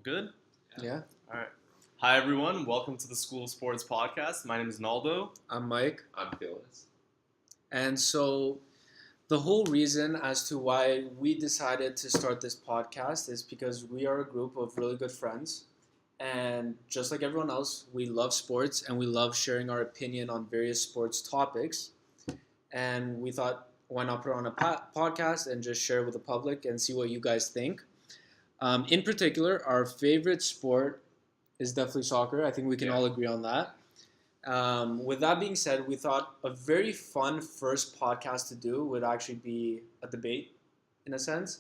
Good? Yeah. All right. Hi, everyone. Welcome to the School of Sports podcast. My name is Naldo. I'm Mike. I'm Phyllis. And so the whole reason as to why we decided to start this podcast is because we are a group of really good friends. And just like everyone else, we love sports and we love sharing our opinion on various sports topics. And we thought, why not put on a podcast and just share with the public and see what you guys think. In particular, our favorite sport is definitely soccer. I think we can all agree on that. With that being said, we thought a very fun first podcast to do would actually be a debate, in a sense.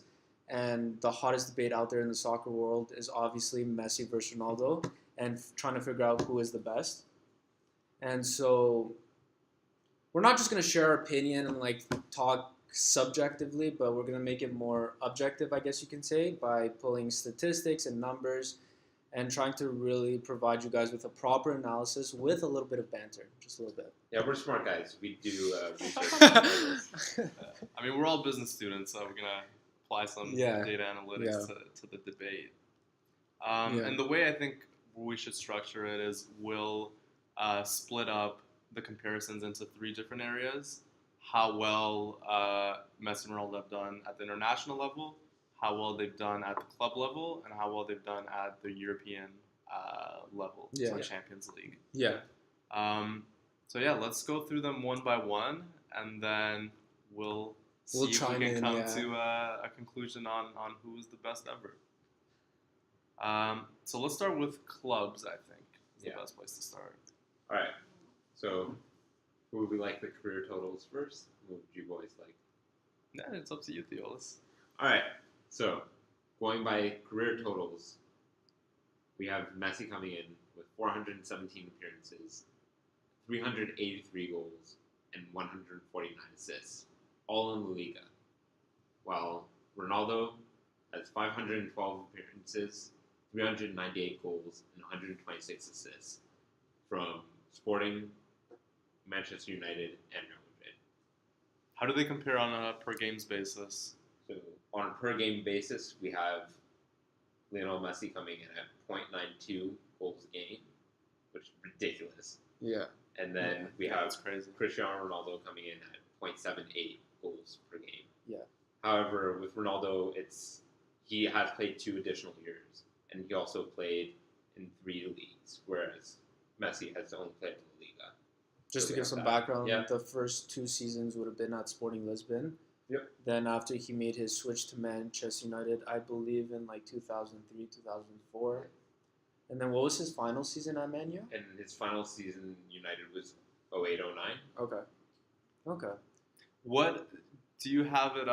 And the hottest debate out there in the soccer world is obviously Messi versus Ronaldo, and trying to figure out who is the best. And so we're not just going to share our opinion and talk subjectively, but we're going to make it more objective, I guess you can say, by pulling statistics and numbers and trying to really provide you guys with a proper analysis with a little bit of banter, just a little bit. Yeah, we're smart guys. We do research. I mean, we're all business students, so we're going to apply some data analytics to the debate. And the way I think we should structure it is we'll split up the comparisons into three different areas. How well Messi and Ronaldo have done at the international level, how well they've done at the club level, and how well they've done at the European level, so Champions League. Yeah. Let's go through them one by one, and then we'll see if we can come to a conclusion on who is the best ever. So let's start with clubs, I think, is the best place to start. All right. So, who would we like the career totals first? Who would you boys like? Yeah, it's up to you, Theolis. All right. So, going by career totals, we have Messi coming in with 417 appearances, 383 goals, and 149 assists, all in the Liga. While Ronaldo has 512 appearances, 398 goals, and 126 assists from Sporting, Manchester United, and Real Madrid. How do they compare on a per games basis? So on a per game basis, we have Lionel Messi coming in at 0.92 goals a game, which is ridiculous. Yeah. And then we have crazy. Cristiano Ronaldo coming in at 0.78 goals per game. Yeah. However, with Ronaldo, he has played 2 additional years, and he also played in 3 leagues, whereas Messi has only played in the Liga. Just to give some background, the first 2 seasons would have been at Sporting Lisbon. Yep. Then after he made his switch to Manchester United, I believe in 2003, 2004. And then what was his final season at Man U? And his final season United was 08-09. Okay. What do you have it?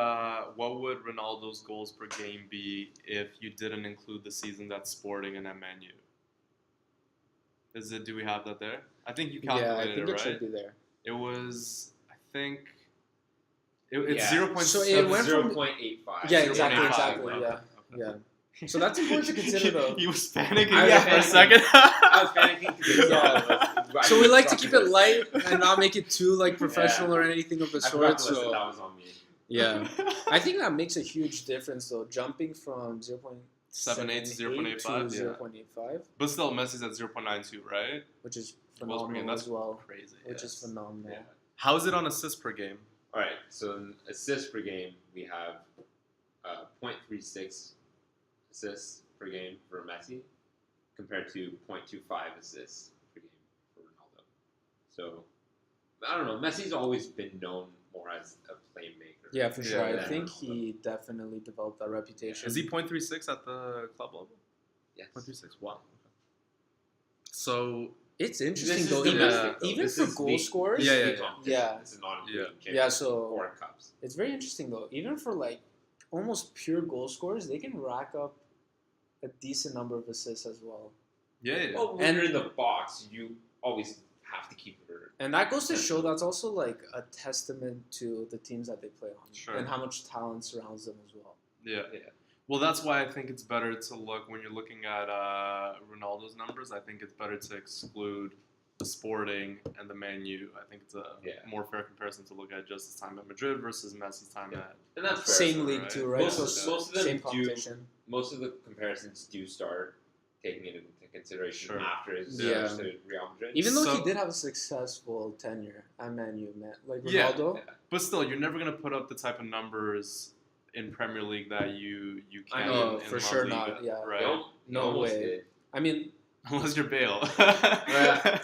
What would Ronaldo's goals per game be if you didn't include the season that's Sporting and at Man U? Do we have that there? I think you calculated it, right? it should be there. It was, I think, it's 0.7. So it went from 0.85. Yeah, exactly. Okay. Yeah. So that's important to consider, though. He was panicking for a second. I was panicking. So we like to keep it light and not make it too professional or anything of the sort. So that was on me. Yeah, I think that makes a huge difference, though. Jumping from 0.78 to 0.85, to 0.85. But still, Messi's at 0.92, right? Which is phenomenal as well. Crazy. Which is phenomenal. Yeah. How is it on assists per game? All right, so in assists per game, we have 0.36 assists per game for Messi compared to 0.25 assists per game for Ronaldo. So, I don't know. Messi's always been known more as a playmaker. Yeah, for sure. I think he definitely developed that reputation. Is he 0.36 at the club level? Yes. 0.36. Wow. So it's interesting though, even this for goal scorers. Yeah. This is not so foreign cups. It's very interesting though. Even for almost pure goal scorers, they can rack up a decent number of assists as well. Yeah. Well, when you're in the box, you always have to keep it. And that goes to show that's also a testament to the teams that they play on, and how much talent surrounds them as well. Yeah. Well, that's why I think it's better to look, when you're looking at Ronaldo's numbers, I think it's better to exclude the Sporting and the Man U. I think it's a more fair comparison to look at just his time at Madrid versus Messi's time at... And that's fair, same league too, right? Most of them same competition. Most of the comparisons do start taking it into consideration Sure. after his Yeah. switch to Real Madrid. Even though So- he did have a successful tenure at Man U, like Yeah. Ronaldo. Yeah. But still, you're never gonna put up the type of numbers in Premier League that you I can. know, in for La sure Liga, not, yeah. Right. He No almost way. did. I mean, Unless you're Bale. Yeah.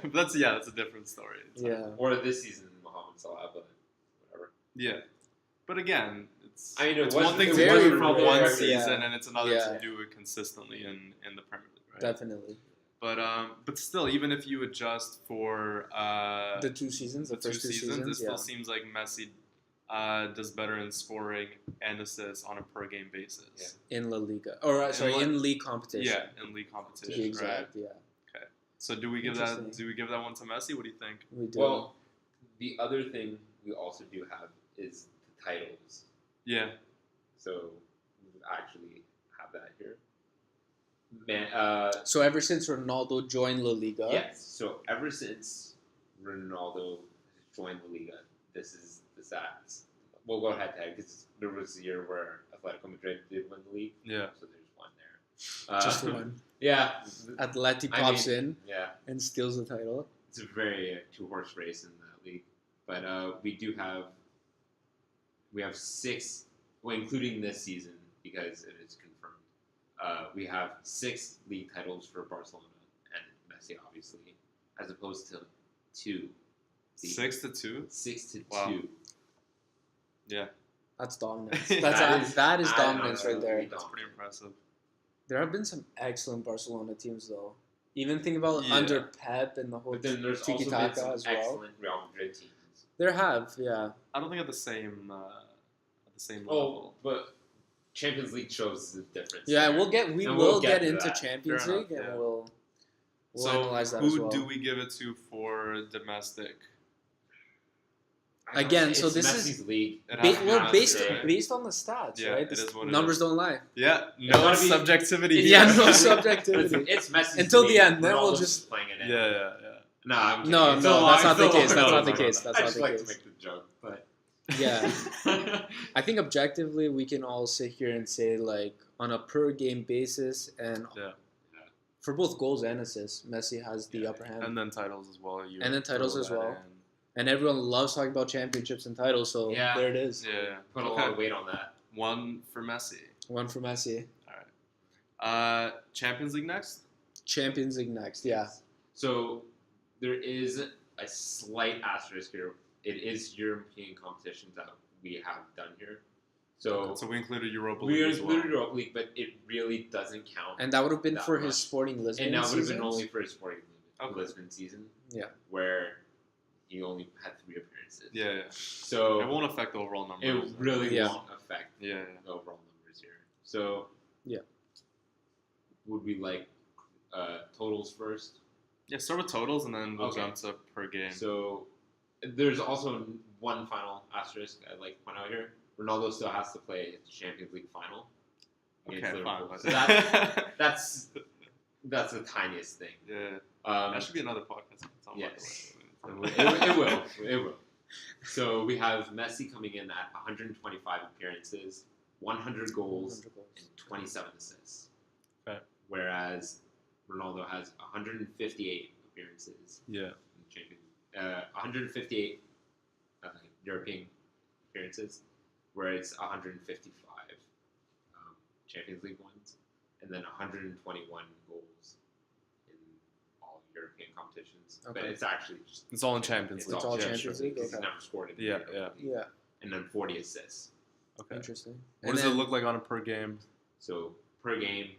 that's a different story. yeah. Or this season, Mohamed Salah, but whatever. Yeah. But again, it's I mean, it it's was one thing to very do it for rare, one yeah. season, and it's another Yeah. to do it consistently in the Premier League, right? Definitely. But still, even if you adjust for The 2 seasons, the first 2 seasons, it still yeah. seems like Messi does better in scoring and assists on a per game basis. In La Liga. Or, sorry, in league competition. Yeah, in league To competition, be right? exact, yeah. So do we give that Interesting. one to Messi? What do you think? We do. Well, the other thing we also do have is the titles. Yeah. So we actually have that here. So ever since Ronaldo joined La Liga, Yes. So ever since Ronaldo joined La Liga, this is the stats. We'll go head to head because there was a year where Atletico Madrid did win the league. Yeah. So there's one there. just one. Yeah. Atleti I pops mean, in Yeah. and steals the title. It's a very two-horse race in that league. But we have 6, well, including this season because it is confirmed. We have 6 league titles for Barcelona and Messi, obviously, as opposed to 2. 6-2. 6-2. Wow. Yeah. That's dominance. Yeah. That is I dominance know, right there. That's pretty impressive. There have been some excellent Barcelona teams, though. Even think about Yeah. under Pep and the whole But then there's also been tiki-taka some as well. excellent Real Madrid teams. There have, yeah. I don't think at the same Oh, level. but Champions League shows the difference. Yeah, there. we And will we'll get get to into that. Champions Fair League, enough, and yeah. we'll So analyze that as who well. do we give it to for domestic? I know, Again, it's so this Messi's is- league. It Ba- has to be well, Messi, right? based on the stats, Yeah, right? it is what it Numbers is. don't lie. Yeah, It's no gotta be- subjectivity. Yeah, here. no But subjectivity. it's Messi's Until the league. end, then we'll Ronaldo's just- playing it in. Yeah. No, I'm kidding. No, It's no, a long- that's not it's the a long- case. That's no, not the no, case. no. That's I not just the like case. to make the joke, but Yeah. I think objectively, we can all sit here and say, like, on a per game basis, and Yeah. for both goals and assists, Messi has the Yeah. upper hand. And then titles as well. You And then titles throw as that well. in. And everyone loves talking about championships and titles, so Yeah. there it is. Yeah. put a lot of weight on that. One for Messi. One for Messi. Champions League next. Champions League next, yeah. So there is a slight asterisk here. It is European competitions that we have done here. So So we included Europa we League as well. included Europa League, but it really doesn't count. And that would have been That for much. his Sporting Lisbon And that would have been seasons. only for his Sporting Okay. Lisbon season. Yeah. Where he only had 3 appearances. Yeah. So It won't affect the overall numbers. it really Yeah. won't affect Yeah. the overall numbers here. So Yeah. would we like totals first? Yeah. Start with totals and then we'll Okay. jump to per game. So there's also one final asterisk I'd like to point out here. Ronaldo still has to play the Champions League final against Okay, Liverpool. fine. So that's the tiniest thing. Yeah. Um, That should be another podcast. yes. It will. So we have Messi coming in at 125 appearances, 100 goals, 100 goals. and 27 assists. Okay. Whereas Ronaldo has 158 appearances Yeah. in the Champions 158 European appearances, where it's 155 Champions League ones, and then 121 goals in all European competitions. But Okay. it's actually just It's all in Champions It's all Champions League, because okay. he's never scored in the Yeah, Europa yeah. League. Yeah, And then 40 assists. Okay. interesting. What And does then- it look like on a per game? So per game,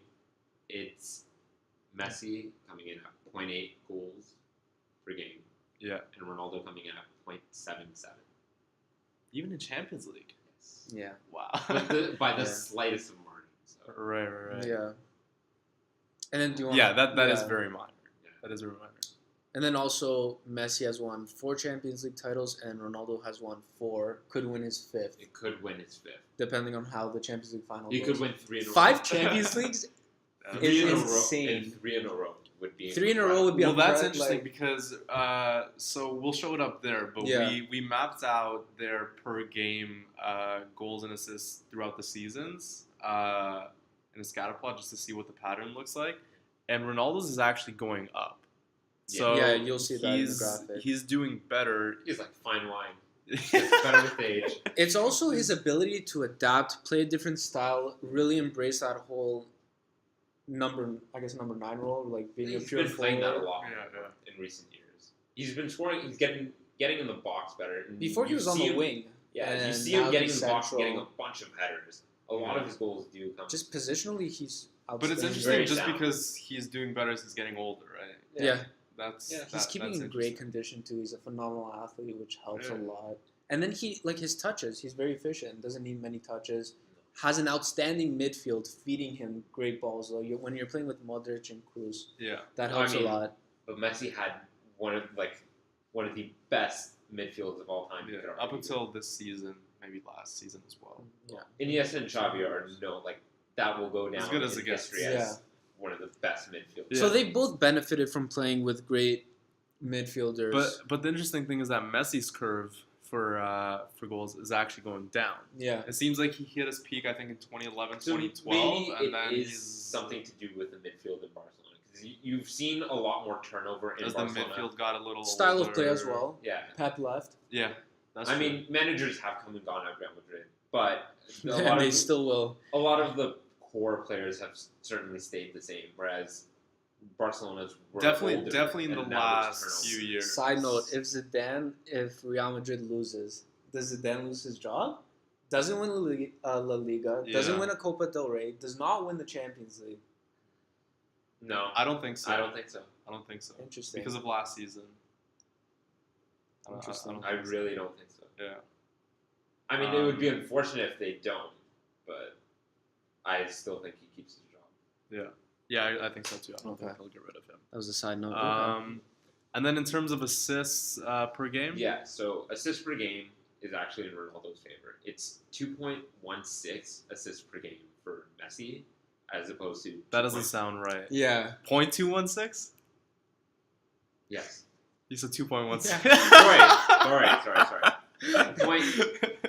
it's Messi coming in at 0.8 goals per game, Yeah. and Ronaldo coming in at 0.77. Even in Champions League. Yes. Yeah, Wow. By the Yeah. slightest of margins. So. Right. yeah. And then do you want? Yeah, that is yeah. very minor. Yeah. That is very minor. And then also Messi has won 4 Champions League titles, and Ronaldo has won 4. Could win his 5th, It could win its 5th. depending on how the Champions League final You goes. could win 3 in a row. 5 Champions Leagues. That's- It's Three in a row- insane. and 3 in a row would be 3 in a row would be Well, that's unpre- interesting like- because so we'll show it up there, but Yeah. we mapped out their per game goals and assists throughout the seasons in a scatter plot just to see what the pattern looks like. and Ronaldo's is actually going up. So yeah, you'll see that in the graphic. He's doing better. He's like fine wine. It's better with age. It's also his ability to adapt, play a different style, really embrace that whole number 9 role, like being a pure forward. He's been playing that a lot in recent years. He's been scoring. He's getting in the box better. And before he was on the wing. Yeah, you see him getting in the box, getting a bunch of headers. A lot of his goals do come. Just positionally, he's outstanding. But it's interesting just because he's doing better as he's getting older, right? Yeah. He's keeping in great condition too. He's a phenomenal athlete, which helps a lot. And then his touches, he's very efficient. Doesn't need many touches. Has an outstanding midfield feeding him great balls. Though when you're playing with Modric and Kroos, that helps a lot. But Messi had one of the best midfields of all time. Yeah, up until this season, maybe last season as well. Yeah, Iniesta and Xavi are that will go down as good as it gets. History as one of the best midfielders. Yeah. So they both benefited from playing with great midfielders. But the interesting thing is that Messi's curve for goals is actually going down. Yeah. It seems like he hit his peak, I think, in 2011, so 2012. Maybe and then is something to do with the midfield in Barcelona. Because you've seen a lot more turnover in Barcelona. As the midfield got a little style older. of play as well. Yeah. Pep left. Yeah. I mean, managers have come and gone at Real Madrid. But they still will. A lot of the core players have certainly stayed the same, whereas Barcelona's were definitely in the last few years. Side note: if Real Madrid loses, does Zidane lose his job? Doesn't win La Liga, doesn't win a Copa del Rey, does not win the Champions League. No, I don't think so. I don't think so. Interesting. Because of last season. Interesting. I really don't think so. Yeah. I mean, it would be unfortunate if they don't, but I still think he keeps his job. Yeah, I think so too. I don't think he'll get rid of him. That was a side note. And then in terms of assists per game? Yeah, so assists per game is actually in Ronaldo's favor. It's 2.16 assists per game for Messi, as opposed to... That doesn't sound right. Yeah. 0.216? Yes. You said 2.16.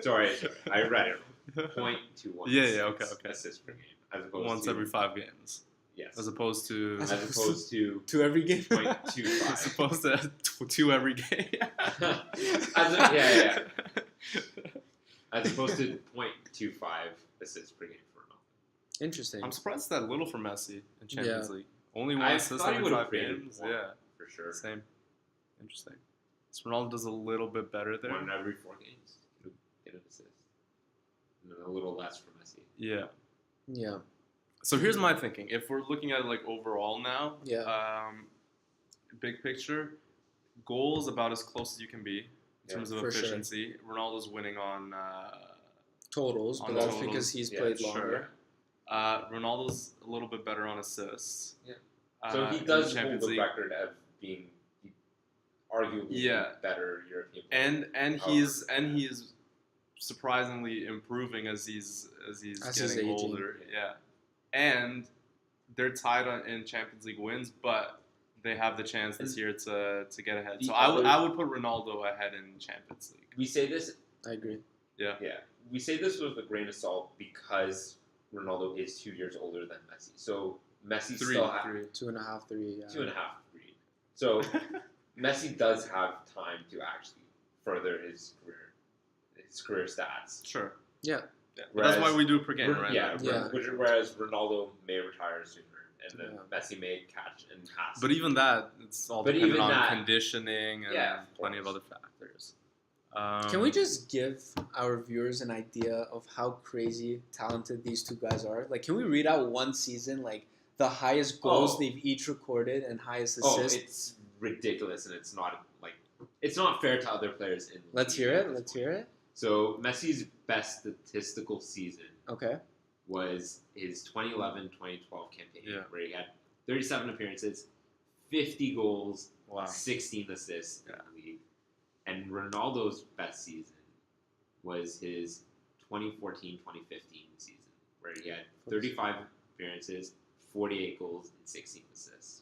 Sorry. I read it wrong. 0.21. Yeah, okay. Assists per game, as opposed once every 5 games. Yes. As opposed to to every game. 0.25. As opposed to 2 every game. As opposed to 0.25 assists per game for Ronaldo. Interesting. I'm surprised that little for Messi in Champions League. Only one assist every 5 games. Yeah, for sure. Same. Interesting. So Ronaldo does a little bit better there. 1 every 4 games. Get an assist. And then a little less for Messi. Yeah. Yeah. So here's my thinking. If we're looking at overall now, big picture, goals about as close as you can be in terms of efficiency. Sure. Ronaldo's winning on totals, but that's because he's played longer. Ronaldo's a little bit better on assists. Yeah. So he does hold the record of being arguably better European player. And he's surprisingly improving as he's getting older. Yeah. And they're tied in Champions League wins, but they have the chance this year to get ahead. So I would put Ronaldo ahead in Champions League. We say this. I agree. Yeah. Yeah. We say this with a grain of salt because Ronaldo is 2 years older than Messi. So Messi still has 2.5, 3. Yeah. 2.5, 3. So Messi does have time to actually further his career stats. Sure. Yeah. That's why we do it per game, right? Yeah. Whereas Ronaldo may retire sooner, and then Messi may catch and pass. But even that, it's all dependent on conditioning and plenty of other factors. Can we just give our viewers an idea of how crazy talented these two guys are? Can we read out one season, the highest goals they've each recorded and highest assists? It's ridiculous, and it's not fair to other players in the Let's hear it. So Messi's best statistical season was his 2011-2012 campaign, where he had 37 appearances, 50 goals, 16 assists in the league. And Ronaldo's best season was his 2014-2015 season, where he had 35 appearances, 48 goals, and 16 assists.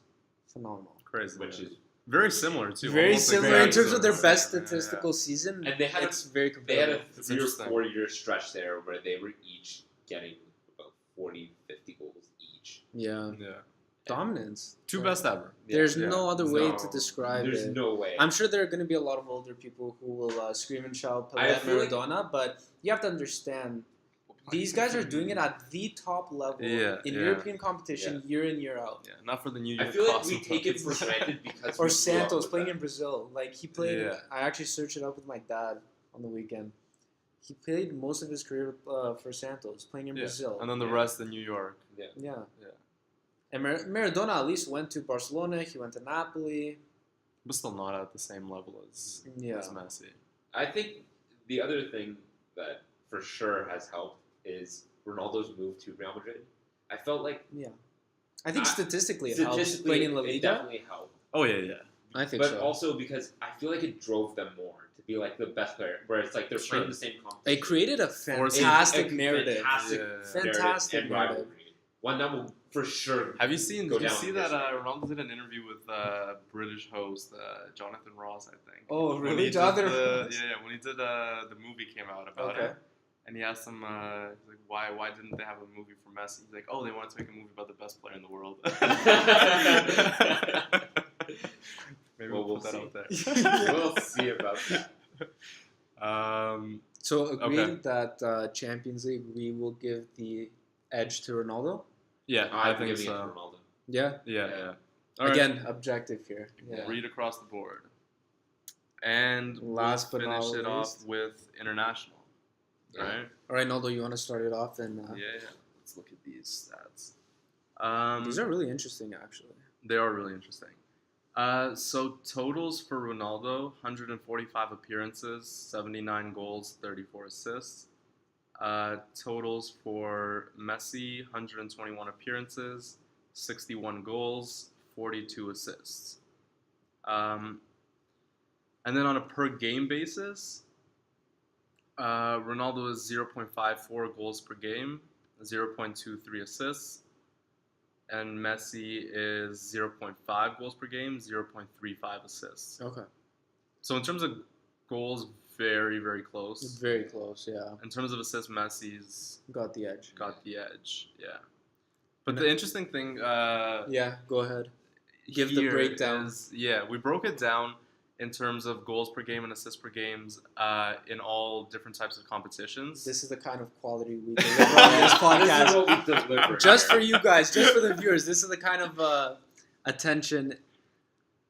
Phenomenal. Crazy. Which is very similar, too. Very similar in terms of their best statistical season. And they had very competitive. They had a 3 or 4 year stretch there where they were each getting about 40, 50 goals each. Yeah. dominance. Two best ever. There's no other way to describe it. There's no way. I'm sure there are going to be a lot of older people who will scream and shout Pelé and Maradona, but you have to understand, these guys are doing it at the top level in European competition year in, year out. Yeah, not for the New Year. I feel like we take it for granted because or Santos playing in Brazil. Like, he played, I actually searched it up with my dad on the weekend. He played most of his career for Santos, playing in Brazil. And then the rest in New York. Yeah. And Maradona at least went to Barcelona. He went to Napoli. But still not at the same level as Messi. I think the other thing that for sure has helped is Ronaldo's move to Real Madrid. I felt like... Yeah. I think statistically it helps playing in La Liga. It definitely helped. Oh, yeah. I think so. But also because I feel like it drove them more to be like the best player, where it's like they're playing the same competition. It created a fantastic narrative. Fantastic narrative. Rivalry. One that will for sure. Have you seen? Did you see that Ronaldo did an interview with British host Jonathan Ross? I think. Oh, really? Jonathan Ross. Yeah. When he did the movie came out about it, and he asked him like why didn't they have a movie for Messi? He's like, oh, they wanted to make a movie about the best player in the world. Maybe we'll put that out there. We'll see about that. So agreed that Champions League we will give the edge to Ronaldo. Yeah, I think so. Ronaldo. Yeah. All Again, right. objective here. Yeah. Read across the board. And last but not finish it off least with international. Right? All right, Naldo, you want to start it off? And yeah. Let's look at these stats. These are really interesting, actually. They are really interesting. So totals for Ronaldo: 145 appearances, 79 goals, 34 assists. Totals for Messi: 121 appearances, 61 goals, 42 assists. And then on a per game basis, Ronaldo is 0.54 goals per game, 0.23 assists, and Messi is 0.5 goals per game, 0.35 assists. Okay. So in terms of goals, very, very close. Very close, yeah. In terms of assists, Messi's got the edge. Yeah. But the interesting thing... yeah, go ahead. Give the breakdown. We broke it down in terms of goals per game and assists per games in all different types of competitions. This is the kind of quality we deliver on this podcast. This is what we deliver. Just for you guys, just for the viewers, this is the kind of attention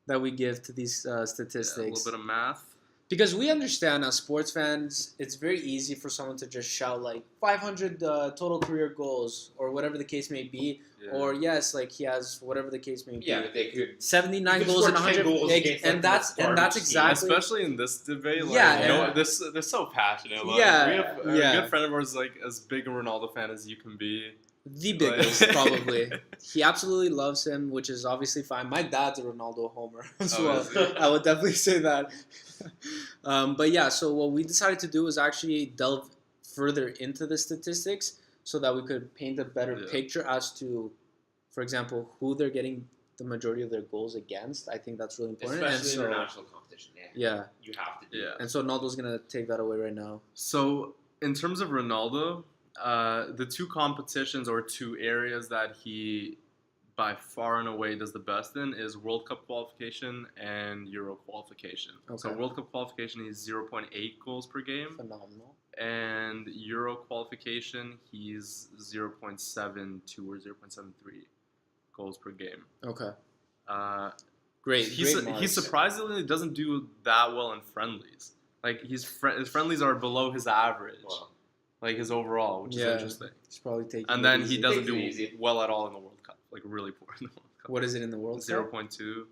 that we give to these statistics. Yeah, a little bit of math. Because we understand as sports fans, it's very easy for someone to just shout like 500 total career goals or whatever the case may be. Yeah. Or yes, like he has whatever the case may be. Yeah, but they could 79 goals and 100 goals and that's exactly, especially in this debate. Like, they're so passionate. Like, we have a good friend of ours, like as big a Ronaldo fan as you can be. The biggest, probably. He absolutely loves him, which is obviously fine. My dad's a Ronaldo homer as well. I would definitely say that. But yeah, so what we decided to do is actually delve further into the statistics so that we could paint a better picture as to, for example, who they're getting the majority of their goals against. I think that's really important. Especially international competition. Yeah. You have to do that. And so Ronaldo's going to take that away right now. So in terms of Ronaldo... the two competitions or two areas that he by far and away does the best in is World Cup qualification and Euro qualification. Okay. So World Cup qualification, he's 0.8 goals per game. Phenomenal. And Euro qualification, he's 0.72 or 0.73 goals per game. Okay. Great. He surprisingly doesn't do that well in friendlies. Like his friendlies are below his average. Wow. Like his overall, which is interesting. He's probably taking. And then he doesn't do well at all in the World Cup. Like really poor in the World Cup. What is it in the World Cup? 0.2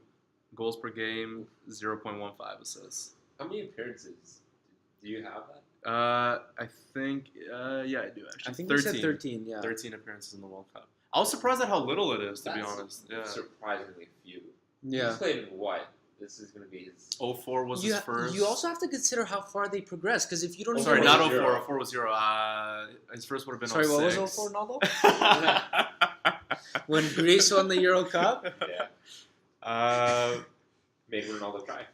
goals per game, 0.15 assists. How many appearances do you have that? I think I do actually. I think 13. You said 13. Yeah. 13 appearances in the World Cup. I was surprised at how little it is, to be honest. Yeah. Surprisingly few. Yeah. He's played in what? This is going to be his... 04 was his first. You also have to consider how far they progressed, because if you don't... Sorry, not 04. 04 was 0. His first would have been 06. Sorry, what was 04, Naldo? When Greece won the Euro Cup? Yeah. Made Ronaldo cry.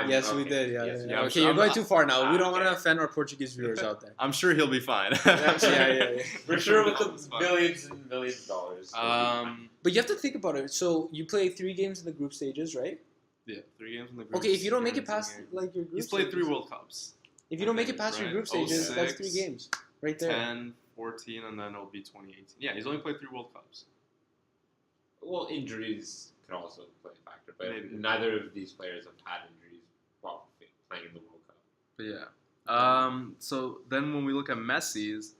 Yes, we did. Yeah. Yes, Yeah. Okay, you're going too far now. We don't want to offend our Portuguese viewers out there. I'm sure he'll be fine. Yeah. For sure, with the millions and millions of dollars. But you have to think about it. So you play 3 games in the group stages, right? Yeah, 3 games in the group. Okay, if you don't make it past like your group, he's played 3 World Cups. If you don't make it past your group stages, that's 3 games right there. 10, 14, and then it'll be 2018. Yeah, he's only played 3 World Cups. Well, injuries could also play a factor, but neither of these players have had injuries while playing in the World Cup. But yeah. So then when we look at Messi's,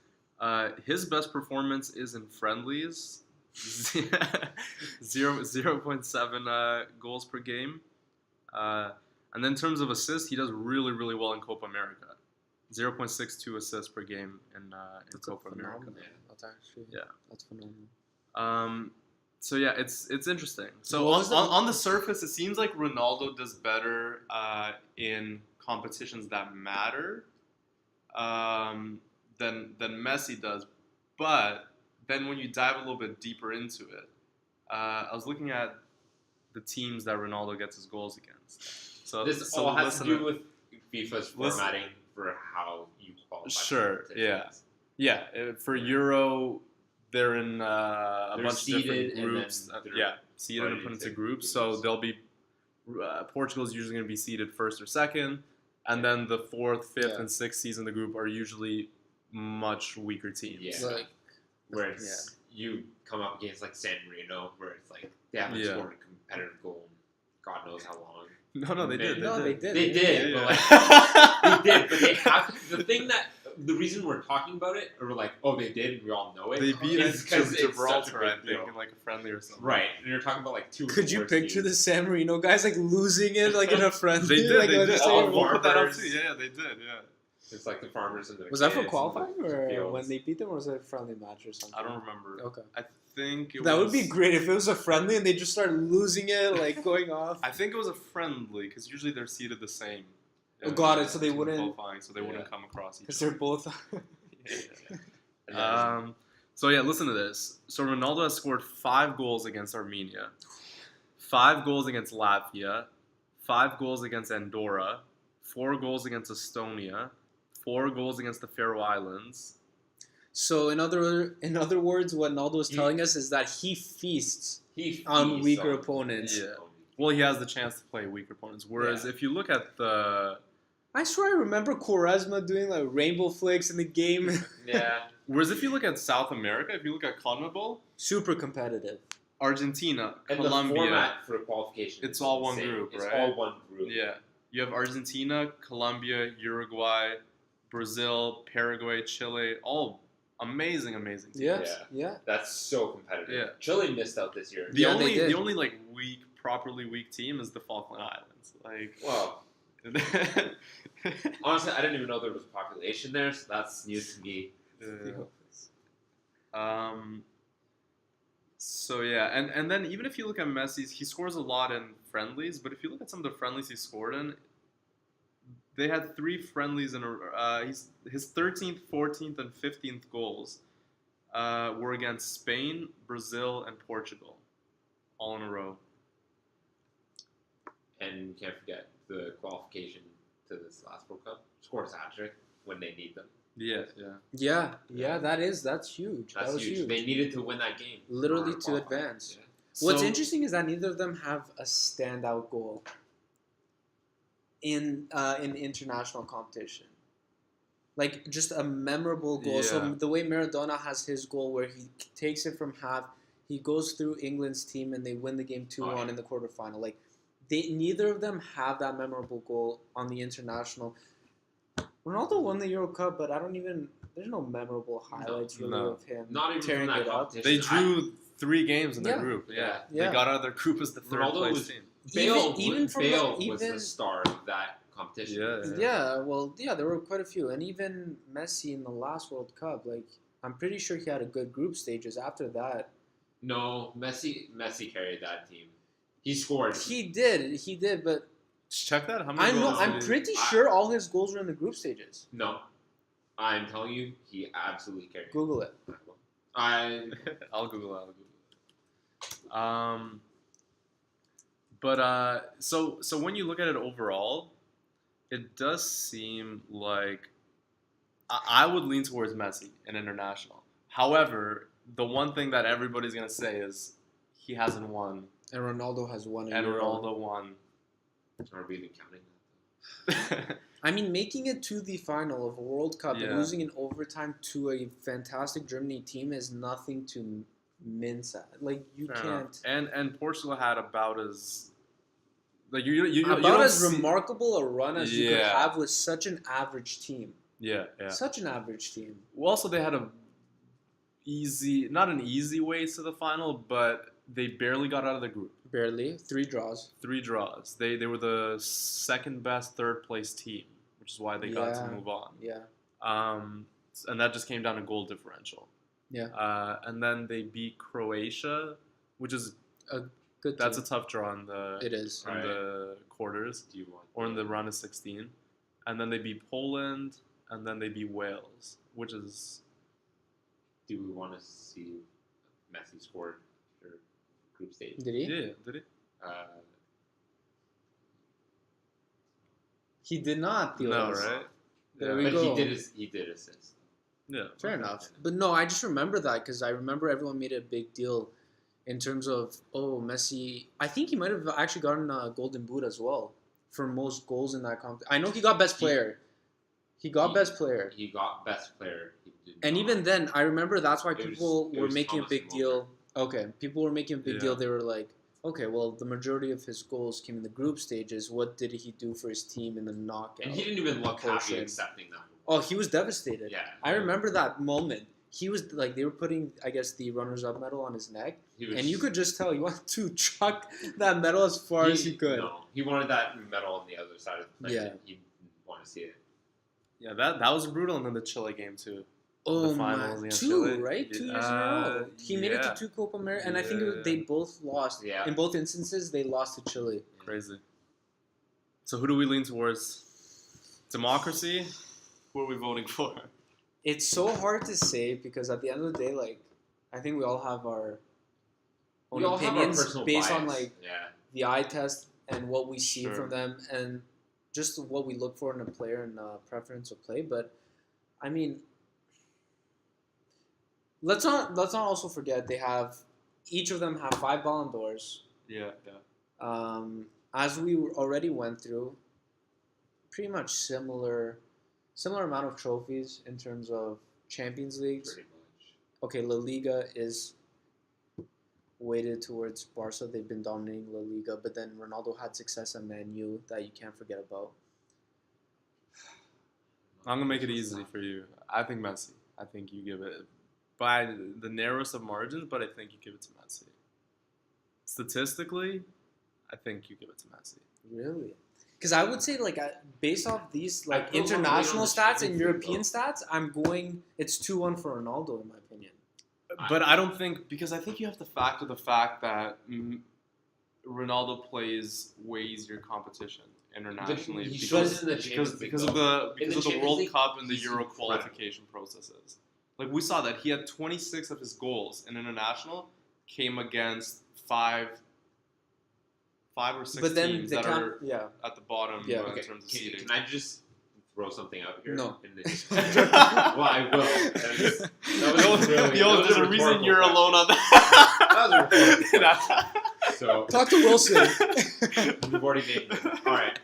his best performance is in friendlies. 0.7 goals per game. And then in terms of assists, he does really, really well in Copa America. 0.62 assists per game in Copa America. That's actually that's phenomenal. So yeah, it's interesting. So on the surface, it seems like Ronaldo does better in competitions that matter than Messi does. But then when you dive a little bit deeper into it, I was looking at the teams that Ronaldo gets his goals against. So this all has to do with FIFA's formatting for how you qualify. Sure. Yeah. For Euro, they're in a bunch of different groups. Seeded and put into groups. So they'll be Portugal's usually going to be seeded first or second, and then the 4th, 5th, and 6th seeds in the group are usually much weaker teams. Yeah. Where it's, you come up against like San Marino, where it's like they haven't scored a competitive goal in God knows how long. No, they did. They did. But like, they did, but they have the thing that. The reason we're talking about it, or we're like, oh, they did, and we all know it. They beat us because Gibraltar, I think, in like a friendly or something. Right, and you're talking about like 2. Could you picture the San Marino guys like losing it like in a friendly? They did. Like, they did. We'll put that up too. Yeah, they did. Yeah. It's like the farmers and the was that for qualifying or when they beat them, or was it a friendly match or something? I don't remember. Okay. I think that would be great if it was a friendly and they just started losing it, like going off. I think it was a friendly because usually they're seated the same. Oh, got it. So they wouldn't. Qualifying, so they wouldn't come across each other. Because they're both. So yeah, listen to this. So Ronaldo has scored 5 goals against Armenia, 5 goals against Latvia, 5 goals against Andorra, 4 goals against Estonia, 4 goals against the Faroe Islands. So in other words, what Ronaldo is telling us is that he feasts on weaker opponents. Yeah. Well, he has the chance to play weaker opponents. Whereas if you look at the... I swear I remember Quaresma doing like rainbow flicks in the game. Yeah. Whereas if you look at South America, if you look at CONMEBOL, super competitive. Argentina, and Colombia. The format for qualification. It's all one group, right? It's all one group. Yeah. You have Argentina, Colombia, Uruguay, Brazil, Paraguay, Chile, all amazing teams. Yeah. That's so competitive. Yeah. Chile missed out this year. The only like properly weak team is the Falkland Islands. Like, well, honestly, I didn't even know there was population there, so that's news to me. So yeah, and then even if you look at Messi's, he scores a lot in friendlies, but if you look at some of the friendlies he scored in, they had 3 friendlies in his 13th, 14th, and 15th goals were against Spain, Brazil, and Portugal, all in a row. And you can't forget the qualification to this last World Cup. Scores a hat-trick when they need them. Yeah, that's huge. That was huge. They needed to win that game. Literally to advance. Yeah. What's interesting is that neither of them have a standout goal in international competition. Like, just a memorable goal. Yeah. So the way Maradona has his goal where he takes it from half, he goes through England's team and they win the game 2-1 in the quarterfinal. Like, neither of them have that memorable goal on the international. Ronaldo won the Euro Cup, but there's no memorable highlights of him tearing it up. They drew 3 games in their group. Yeah. They got out of their group as the third place team. Bale was the star of that competition. There were quite a few. And even Messi in the last World Cup, like, I'm pretty sure he had a good group stages after that. No, Messi carried that team. He scored. He did, but... Check that. How many goals I'm pretty sure all his goals were in the group stages. No. I'm telling you, he absolutely carried. Google it. I'll Google it. But so when you look at it overall, it does seem like I would lean towards Messi in international. However, the one thing that everybody's gonna say is he hasn't won. And Ronaldo has won. And Ronaldo won. Are we even counting that? I mean, making it to the final of a World Cup and losing in overtime to a fantastic Germany team is nothing to mince at. Like, you can't. And Portugal had about as remarkable a run as you could have with such an average team. Yeah. Such an average team. Well, also they had not an easy way to the final, but they barely got out of the group. Barely. 3 draws. 3 draws. They were the second best third place team, which is why they got to move on. Yeah. And that just came down to goal differential. Yeah. And then they beat Croatia, which is good. That's a tough draw in the the quarters or in the round of 16. And then they beat Poland, and then they beat Wales, which is. Do we want to see Messi scored for group stage? Did he? Yeah, did he? He did not. No, right? There we go. He did assist. Yeah. Fair enough. But no, I just remember that because I remember everyone made a big deal in terms of, Messi. I think he might have actually gotten a golden boot as well for most goals in that competition. I know he got best player. He got best player. He got best player. And even then, I remember that's why people were making a big deal. Okay, people were making a big deal. They were like, okay, well, the majority of his goals came in the group stages. What did he do for his team in the knockout? And he didn't even look happy accepting that. Oh, he was devastated. Yeah. I remember that moment. He was like, they were putting, I guess, the runners-up medal on his neck. And you could just tell he wanted to chuck that medal as far as he could. No, he wanted that medal on the other side of the plate. Yeah. He didn't want to see it. Yeah, that was brutal. And then the Chile game, too. Oh, my. 2, right? 2 years in a row. He made it to 2 Copa America. And I think they both lost. Yeah. In both instances, they lost to Chile. Crazy. So who do we lean towards? Democracy? Who are we voting for? It's so hard to say because at the end of the day, like, I think we all have our own opinions based on, like, the eye test and what we see from them and just what we look for in a player and preference of play. But, I mean, let's not also forget each of them have 5 Ballon d'Ors. Yeah. As we already went through, pretty much similar amount of trophies in terms of Champions Leagues. Pretty much. Okay, La Liga is weighted towards Barca. They've been dominating La Liga, but then Ronaldo had success at Man U that you can't forget about. I'm going to make it easy for you. I think Messi. I think you give it by the narrowest of margins, but I think you give it to Messi. Statistically, I think you give it to Messi. Really? Because I would say, like, based off these international stats and European stats, it's 2-1 for Ronaldo, in my opinion. But I don't think, because I think you have to factor the fact that Ronaldo plays way easier competition internationally because of the World Cup and the Euro qualification processes. Like, we saw that he had 26 of his goals in international came against 5 or 6 teams that are at the bottom in terms of seeding. Can I just throw something out here? No. Well, I will. There's a reason you're alone on that. That was a So talk to Wilson. You've already named him. All right.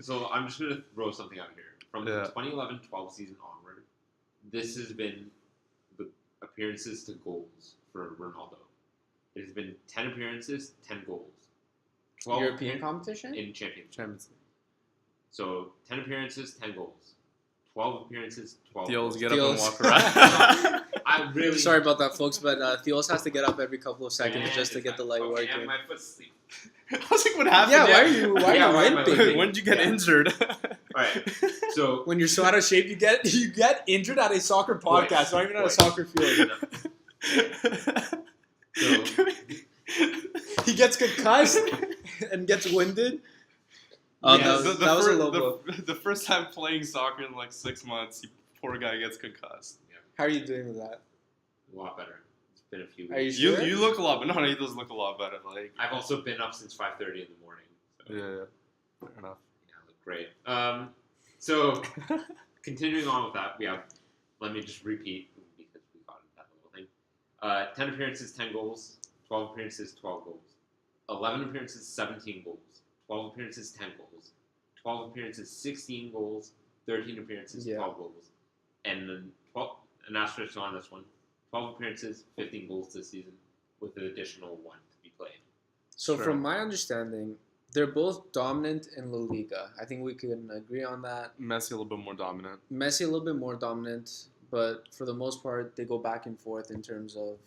So I'm just going to throw something out here. From the 2011-12 season onward, this has been the appearances to goals for Ronaldo. It has been 10 appearances, 10 goals. 12 European competition? In Champions League. So 10 appearances, 10 goals. 12 appearances, 12 goals. Get up and walk around. I'm really sorry about that, folks, but Theos has to get up every couple of seconds just to get the light working. And my foot's asleep. I was like, what happened? Yeah, why are you limping? When did you get injured? Alright, so when you're so out of shape, you get injured at a soccer podcast, not even at a soccer field. So he gets concussed and gets winded. Oh, that was a low blow. The first time playing soccer in like 6 months, poor guy gets concussed. Yeah. How are you doing with that? A lot better. It's been a few Are you weeks. sure? You look a lot, but no, he does look a lot better. Like I've also been up since 5:30 in the morning. So. Yeah, fair enough. Yeah, I look great. So continuing on with that, we have. Let me just repeat because we got that little thing. 10 appearances, 10 goals. 12 appearances, 12 goals. 11 appearances, 17 goals. 12 appearances, 10 goals. 12 appearances, 16 goals. 13 appearances, 12 goals. And then 12, an asterisk on this one. 12 appearances, 15 goals this season, with an additional one to be played. So from my understanding, they're both dominant in La Liga. I think we can agree on that. Messi a little bit more dominant. Messi a little bit more dominant, but for the most part, they go back and forth in terms of,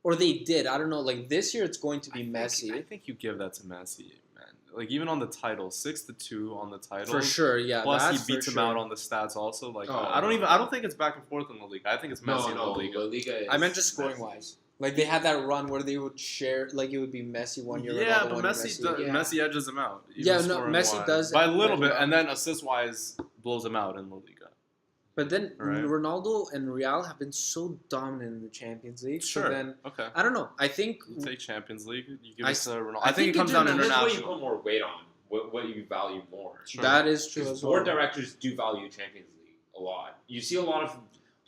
or they did. I don't know. Like this year, it's going to be Messi. I think you give that to Messi, man. Like even on the title, 6-2 on the title. For sure, yeah. Plus he beats him out on the stats also. Like I don't think it's back and forth in the league. I think it's Messi in the league. La Liga I meant just scoring wise. Like they had that run where they would share, like it would be Messi 1 year. Yeah, Ronaldo but Messi edges him out. Messi does by a little bit, and then assist wise blows him out in La Liga. But then Ronaldo and Real have been so dominant in the Champions League. Sure. So then, okay. I don't know. I think you take Champions League. You give it to Ronaldo. I think it comes down to international. That's what you put more weight on. What you value more. Sure. That is true as well. Board directors do value Champions League a lot. You see a lot of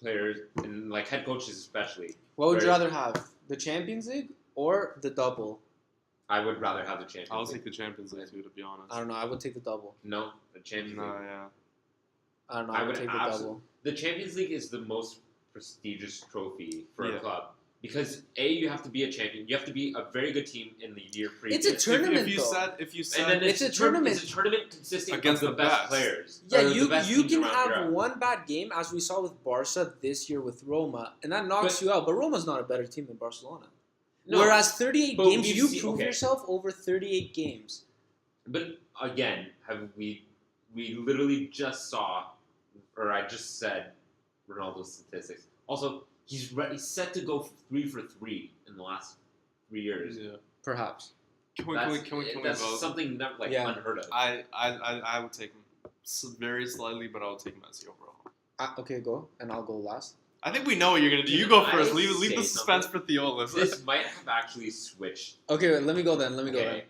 players and like head coaches especially. What would you rather have, the Champions League or the double? I would rather have the Champions League. I'll take the Champions League too, to be honest. I don't know. I would take the double. No, the Champions League. Yeah. I don't know. I would take the double. The Champions League is the most prestigious trophy for a club. Because you have to be a champion. You have to be a very good team in the year previous. It's a tournament, and then it's a tournament. It's a tournament consisting against of the best players. Yeah, you can have one bad game, as we saw with Barca this year with Roma, and that knocks you out. But Roma's not a better team than Barcelona. No, whereas 38 games, you prove yourself over 38 games. But again, we literally just saw, or I just said, Ronaldo's statistics. Also, he's set to go 3 for 3 in the last 3 years. Yeah. Perhaps. Can we that's vote? something never unheard of. I would take him very slightly, but I would take Messi overall. Okay, go, and I'll go last. I think we know what you're gonna do. You go first. Leave the suspense for Theolis. This might have actually switched. Okay, wait, let me go then. Let me go then.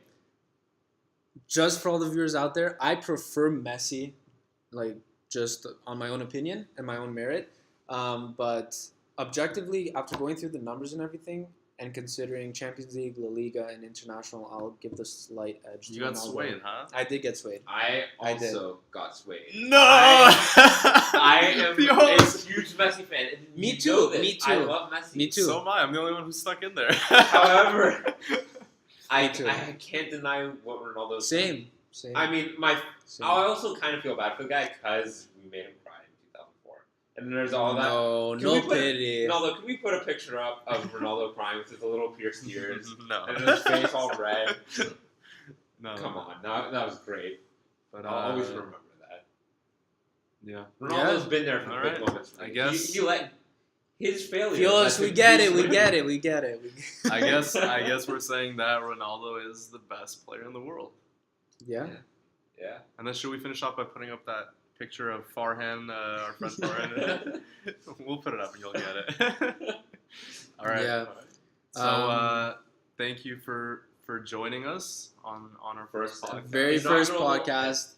Just for all the viewers out there, I prefer Messi, like just on my own opinion and my own merit. But objectively, after going through the numbers and everything, and considering Champions League, La Liga, and International, I'll give the slight edge. You got swayed, huh? I did get swayed. I also got swayed. No! I am a huge Messi fan. Me too. Me too. I love Messi. Me too. So am I. I'm the only one who's stuck in there. However, I can't deny what Ronaldo's Same. I mean, I also kind of feel bad for the guy because we made him cry in 2004. And there's all that. No pity. Ronaldo, can we put a picture up of Ronaldo crying with his little pierced ears? No. And his face all red? No. Come on. That was great. But I'll always remember that. Yeah. Ronaldo's been there for big moments. I guess. He let his failure. Felix, we get it. I guess we're saying that Ronaldo is the best player in the world. Yeah. And then should we finish off by putting up that picture of Farhan, our friend Farhan? We'll put it up and you'll get it. All right. Yeah. So thank you for joining us on our first podcast. Very first podcast.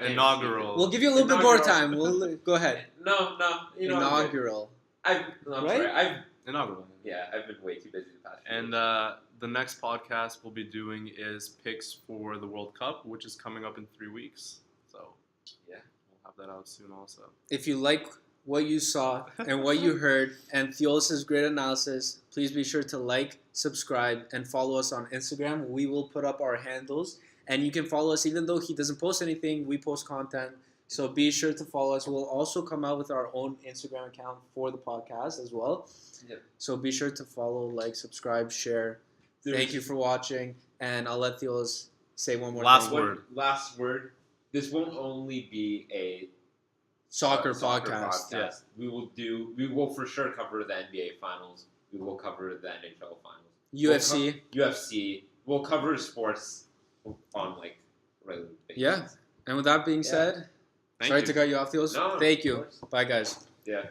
Inaugural. We'll give you a little bit more time. We'll go ahead. No. Inaugural. Inaugural. Yeah, I've been way too busy the past few And years. The next podcast we'll be doing is picks for the World Cup, which is coming up in 3 weeks. So, yeah, we'll have that out soon also. If you like what you saw and what you heard and Theolis' great analysis, please be sure to like, subscribe, and follow us on Instagram. We will put up our handles, and you can follow us even though he doesn't post anything. We post content. So be sure to follow us. We'll also come out with our own Instagram account for the podcast as well. Yep. So be sure to follow, like, subscribe, share. Thank you for watching, and I'll let Theolis say one more thing. Last word. This won't only be a soccer podcast. Yeah. We will for sure cover the NBA finals. We will cover the NHL finals. UFC. We'll cover sports on regular basis. Yeah. And with that being said, sorry to cut you off, Theolis. No, thank you. Bye, guys. Yeah.